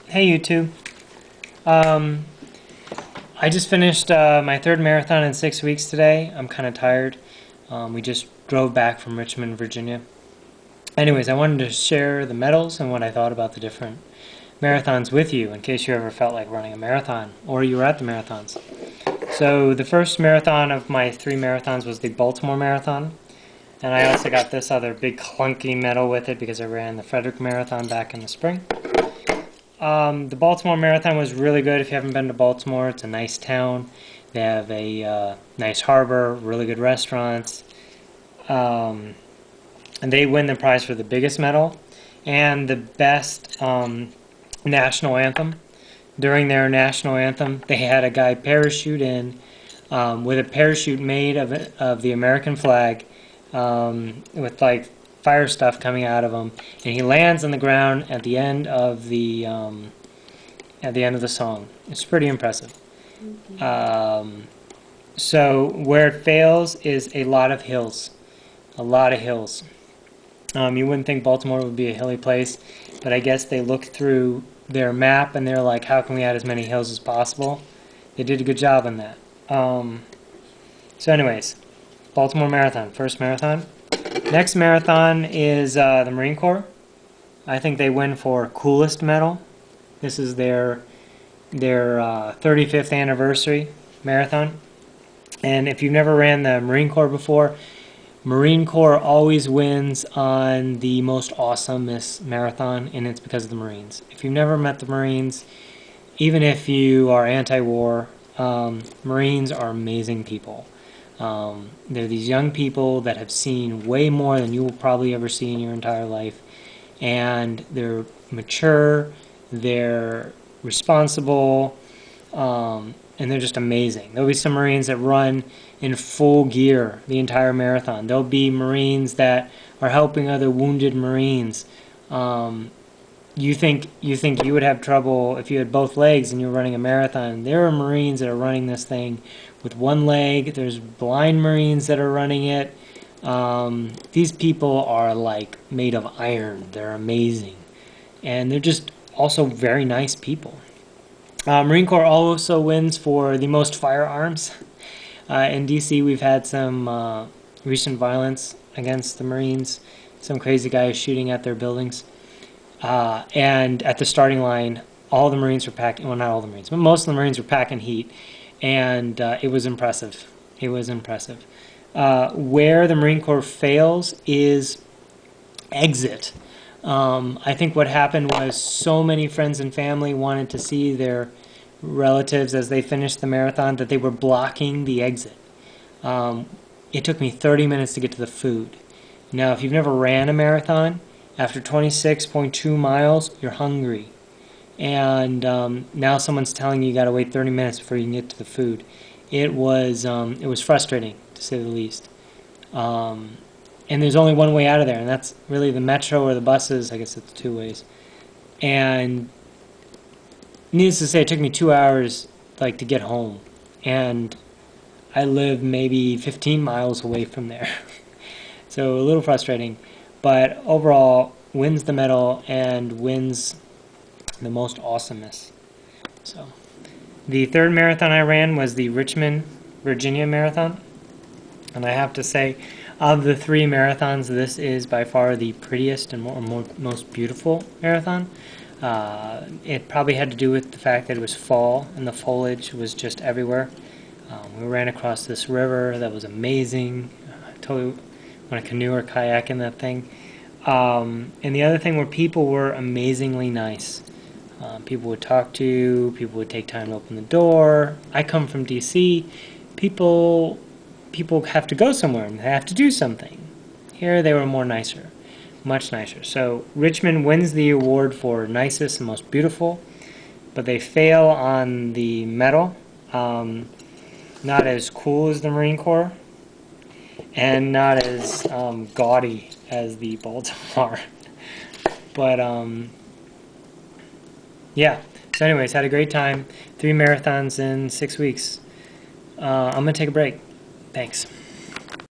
Hey, you two. Um, I just finished my third marathon in 6 weeks today. I'm kind of tired. We just drove back from Richmond, Virginia. Anyways, I wanted to share the medals and what I thought about the different marathons with you in case you ever felt like running a marathon or you were at the marathons. So, the first marathon of my 3 marathons was the Baltimore Marathon. And I also got this other big clunky medal with it because I ran the Frederick Marathon back in the spring. The Baltimore Marathon was really good. If you haven't been to Baltimore, it's a nice town. They have a nice harbor, really good restaurants. And they win the prize for the biggest medal and the best national anthem. During their national anthem, they had a guy parachute in with a parachute made of the American flag with like fire stuff coming out of him, and he lands on the ground at the end of the song. It's pretty impressive. So where it fails is a lot of hills, a lot of hills. You wouldn't think Baltimore would be a hilly place, but I guess they looked through their map and they're like, how can we add as many hills as possible? They did a good job on that. So anyways, Baltimore Marathon, first marathon. Next marathon is the Marine Corps. I think they win for coolest medal. This is their 35th anniversary marathon. And if you've never ran the Marine Corps before, Marine Corps always wins on the most awesomest marathon, and it's because of the Marines. If you've never met the Marines, even if you are anti-war, Marines are amazing people. They're these young people that have seen way more than you will probably ever see in your entire life, and they're mature, they're responsible, and they're just amazing. There'll be some Marines that run in full gear the entire marathon. There'll be Marines that are helping other wounded Marines. You think you would have trouble if you had both legs and you're running a marathon. There are Marines that are running this thing with one leg. There's blind Marines that are running it. These people are like made of iron. They're amazing. And they're just also very nice people. Marine Corps also wins for the most firearms. In DC, we've had some recent violence against the Marines. Some crazy guys shooting at their buildings. And at the starting line, all the Marines were packing, well, not all the Marines, but most of the Marines were packing heat. And it was impressive. It was impressive. Where the Marine Corps fails is exit. I think what happened was so many friends and family wanted to see their relatives as they finished the marathon that they were blocking the exit. It took me 30 minutes to get to the food. Now, if you've never ran a marathon, after 26.2 miles, you're hungry. And now someone's telling you got to wait 30 minutes before you can get to the food. It was frustrating, to say the least. And there's only one way out of there, and that's really the metro or the buses. I guess it's two ways. And needless to say, it took me 2 hours to get home. And I live maybe 15 miles away from there. So a little frustrating. But overall, wins the medal and wins the most awesomeness. So the third marathon I ran was the Richmond, Virginia marathon. And I have to say, of the 3 marathons, this is by far the prettiest and most beautiful marathon. It probably had to do with the fact that it was fall and the foliage was just everywhere. We ran across this river that was amazing. I totally want to canoe or kayak in that thing. And the other thing were people were amazingly nice. People would talk to you. People would take time to open the door. I come from DC. People have to go somewhere and they have to do something. Here they were more nicer, much nicer. So Richmond wins the award for nicest and most beautiful, but they fail on the medal. Not as cool as the Marine Corps, and not as gaudy as the Baltimore. But yeah. So anyways, had a great time. 3 marathons in 6 weeks. I'm gonna take a break. Thanks.